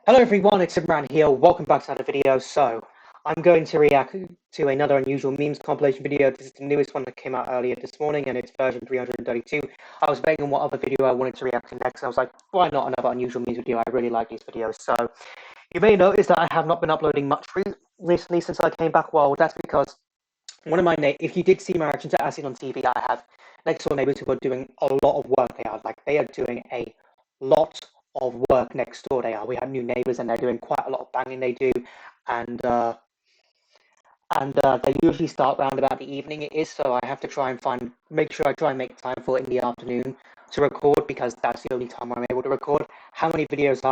Hello everyone, it's Imran here. Welcome back to another video. So, I'm going to react to another unusual memes compilation video. This is the newest one that came out earlier this morning, and it's version 332. I was debating on what other video I wanted to react to next, and I was like, why not another unusual memes video? I really like these videos. So, you may notice that I have not been uploading much recently since I came back. Well, that's because one of my if you did see my reaction to As Seen on TV, I have next door neighbors who are doing a lot of work. They are doing a lot of work next door. We have new neighbors, and they're doing quite a lot of banging. They do, and they usually start round about the evening. It is, so I have to make sure I try and make time for it in the afternoon to record, because that's the only time I'm able to record. How many videos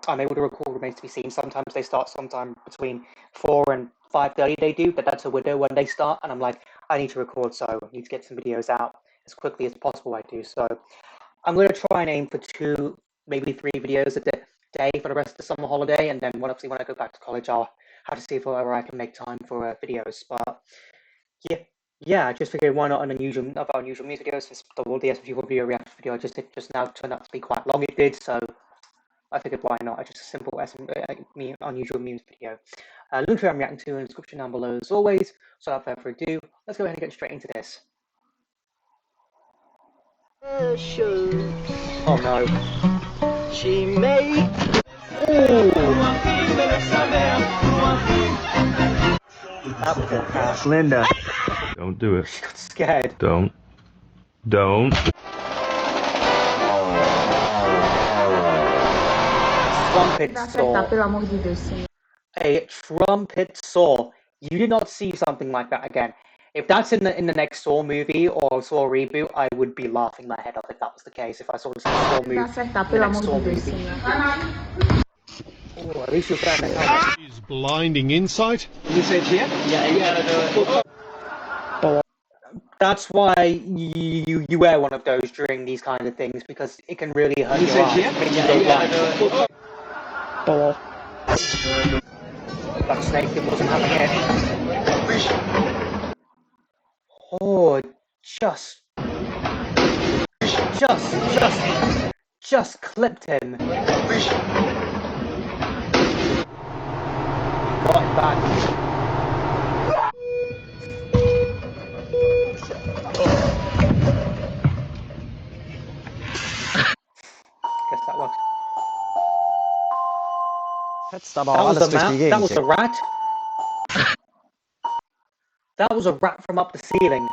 I'm able to record remains to be seen. Sometimes they start sometime between 4 and 5:30 they do, but that's a window when they start, and I'm like, I need to record, so I need to get some videos out as quickly as possible. I do, so I'm going to try and aim for 2, maybe 3 videos a day for the rest of the summer holiday, and then obviously when I go back to college, I'll have to see if whether I can make time for videos. But yeah, I just figured why not an unusual music videos, since the SFG video reaction video it just now turned out to be quite long. It did, so I figured why not? Just a simple unusual memes video. Link to I'm reacting to in the description down below as always. So without further ado, let's go ahead and get straight into this. Oh no. She made. That was a pass. Linda. Don't do it. She got scared. Don't. Trumpet saw. A trumpet saw. You did not see something like that again. If that's in the next Saw movie or Saw reboot, I would be laughing my head off if that was the case. If I saw this Saw movie, the next Saw movie. Oh, at least you're found it. Is blinding insight. You said here? Yeah. That's why you wear one of those during these kind of things, because it can really hurt your eyes. That snake, it wasn't having it. Oh, just clipped him. Got it back. Guess that works. That was a rat. That was a rat from up the ceiling.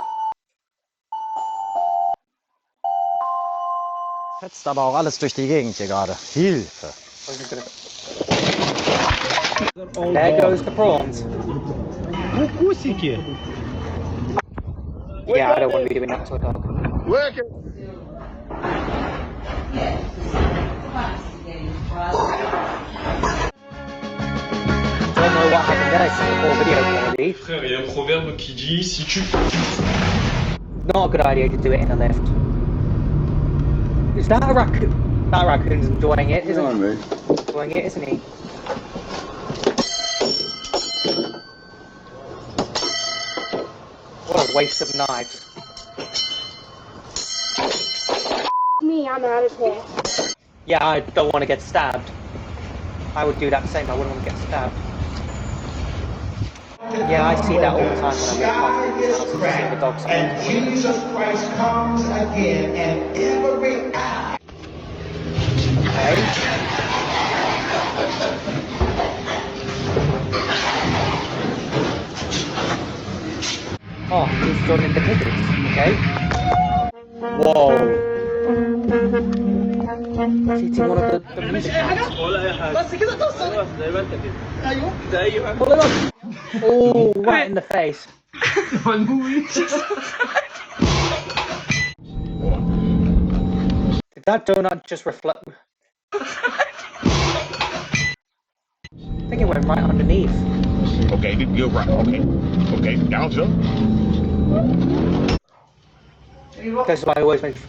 Fetzt aber auch alles durch die Gegend hier gerade. Hilfe. There goes the prawns. Yeah, I don't want to be doing that to a dog. Don't know what happened there, it's a poor video quality. Frère, il y a un proverbe qui dit si tu. Not a good idea to do it in a lift. Is that a raccoon? That raccoon's enjoying it, isn't he? Enjoying it, isn't he? What a waste of knives. Me, I'm out of here. Yeah, I don't want to get stabbed. I would do that the same, I wouldn't want to get stabbed. Yeah, I see that all the time when I walk past the dogs. Jesus Christ comes again, and every eye. Okay. Oh, he's joining the pickets. Okay. Whoa. He's eating one of the music notes. Oh, right in the face. Did that donut just reflect? I think it went right underneath. Okay, you're right. Okay, down to. That's why I always make sure.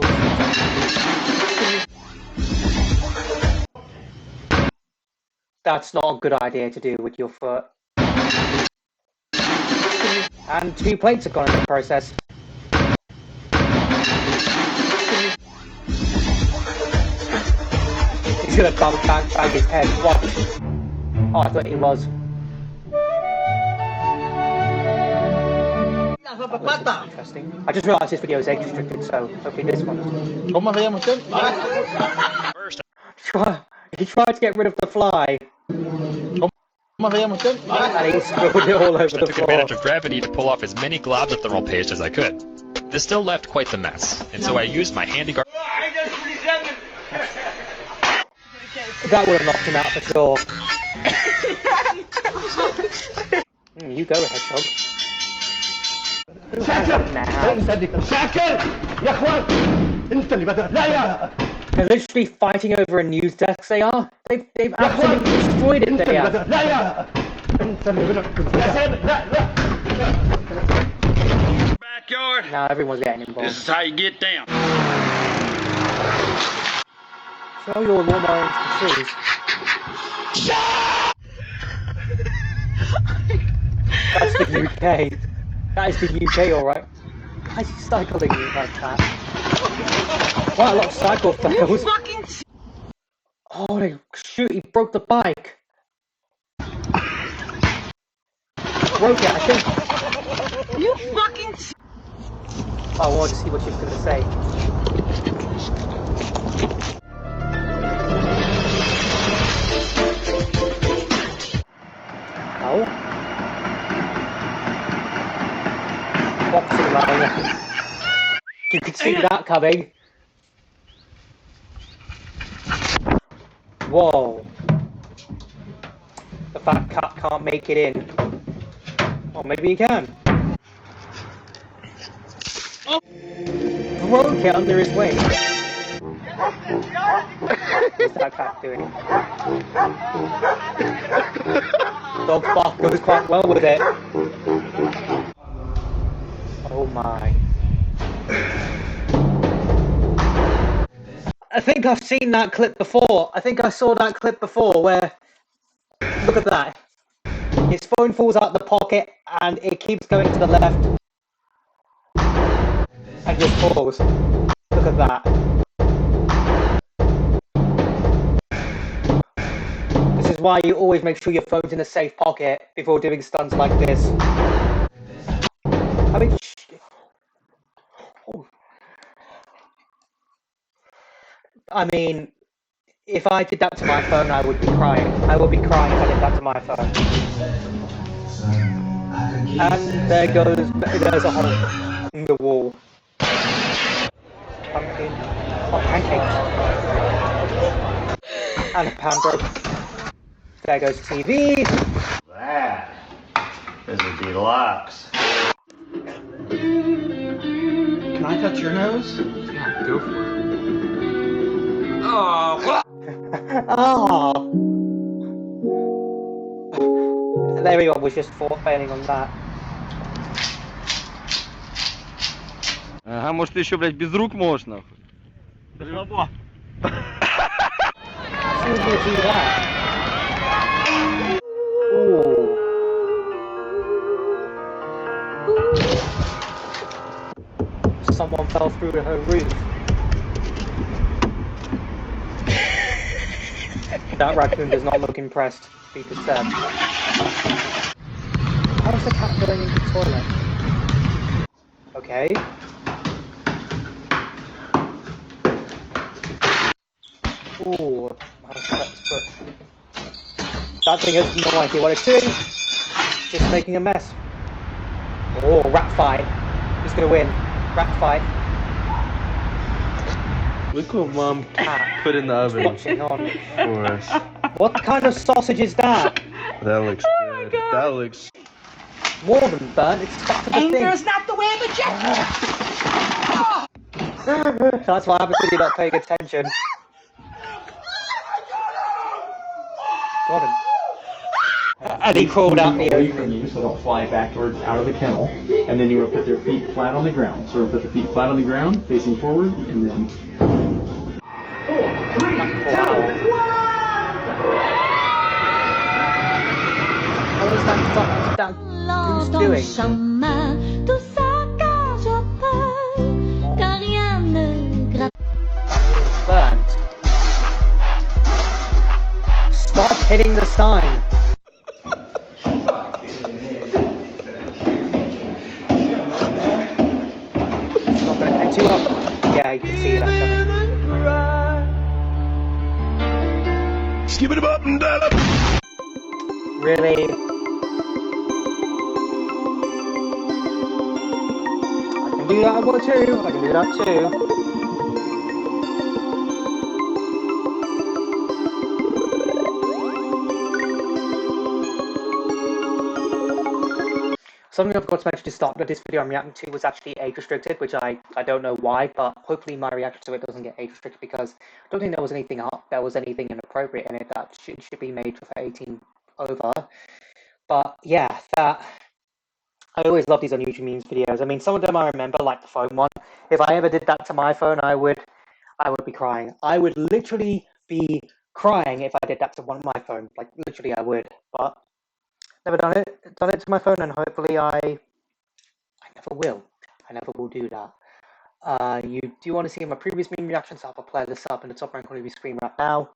That's not a good idea to do with your foot. And 2 plates have gone in the process. He's gonna bang his head. Watch. Oh, I thought it was. That's interesting. I just realised this video is age restricted, so hopefully this one. ¿Cómo se llama usted? He tried to get rid of the fly, ¿Cómo se llama usted? and he spilled it all over I the took floor. advantage of gravity to pull off as many globs of thermal paste as I could. This still left quite the mess, and so I used my handy guard. That would have knocked him out for sure. You go, Hedgehog. They're literally fighting over a news desk, they are. They've absolutely destroyed it, they have. Backyard. Now everyone's getting involved. This is how you get down. Throw your lawnmower into the trees. That's the UK. That is the UK, alright. Why is he cycling like that? Quite a lot of cycle fails. Oh, shoot, he broke the bike. Broke it, I think. You fucking. I wanted to see what she was going to say. Oh. Boxing line. You could see that coming. Whoa. The fat cat can't make it in. Or maybe he can. Oh. Broke it under his weight. What's that cat doing? Dog's bark goes quite well with it. Oh my. I think I've seen that clip before. I think I saw that clip before where... Look at that. His phone falls out the pocket and it keeps going to the left. And just falls. Look at that. This is why you always make sure your phone's in a safe pocket before doing stunts like this. I mean... I mean, if I did that to my phone, I would be crying. I would be crying if I did that to my phone. And there's a hole in the wall. Pumpkin. Oh, pancakes. And a pan broke. There goes TV. That is a deluxe. Can I touch your nose? Yeah, go for it. Oh. There we go, was just failing on that. Ага, может ты еще, блядь, без рук можешь, нахуй? How should we do that? Ooh. Someone fell through to her roof. That raccoon does not look impressed, Peter said. How's the cat going into the toilet? Okay. Ooh, that thing has no idea what it's doing. Just making a mess. Oh, rat fight. Who's gonna win? Rat fight. Look what Mom put in the oven Watching on. for us. What kind of sausage is that? That looks good. That looks... More than burnt, it's stuck to the thing. Anger's not the way of the jet. That's what happens when you're not paying attention. Got him. And he crawled out the away opening. from you so they don't fly backwards out of the kennel. And then you want to put their feet flat on the ground. So we're going to put the feet flat on the ground, facing forward, and then... 4, 3, 2, 1! What is that goose doing? Burnt. Stop hitting the sign. yeah, you can see that coming. Skip it up and down. Really? I can do that one too. I can do that too. Something I forgot to mention to start that this video I'm reacting to was actually age restricted, which I don't know why, but hopefully my reaction to it doesn't get age restricted because I don't think there was anything inappropriate in it that should be made for 18 over. But yeah, that I always love these on YouTube memes videos. I mean, some of them I remember, like the phone one. If I ever did that to my phone, I would be crying. I would literally be crying if I did that to my phone. Like literally, I would. But never done it to my phone, and hopefully I never will. I never will do that. You do want to see my previous meme reactions? I'll play this up in the top right corner of your screen right now.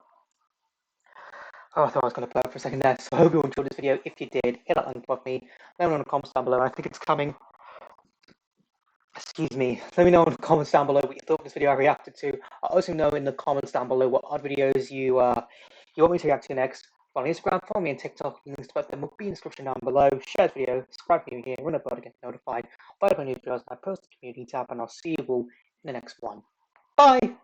Oh, I thought I was going to play it for a second there. So I hope you enjoyed this video. If you did, hit that like above me. Let me know in the comments down below. I think it's coming. Excuse me. Let me know in the comments down below what you thought of this video I reacted to. I'll also know in the comments down below what odd videos you want me to react to next. On Instagram, follow me on TikTok. Links to both them will be in the description down below. Share this video, subscribe if you're new here, run a bell to get notified. Buy up on new videos, and I post the community tab, and I'll see you all in the next one. Bye!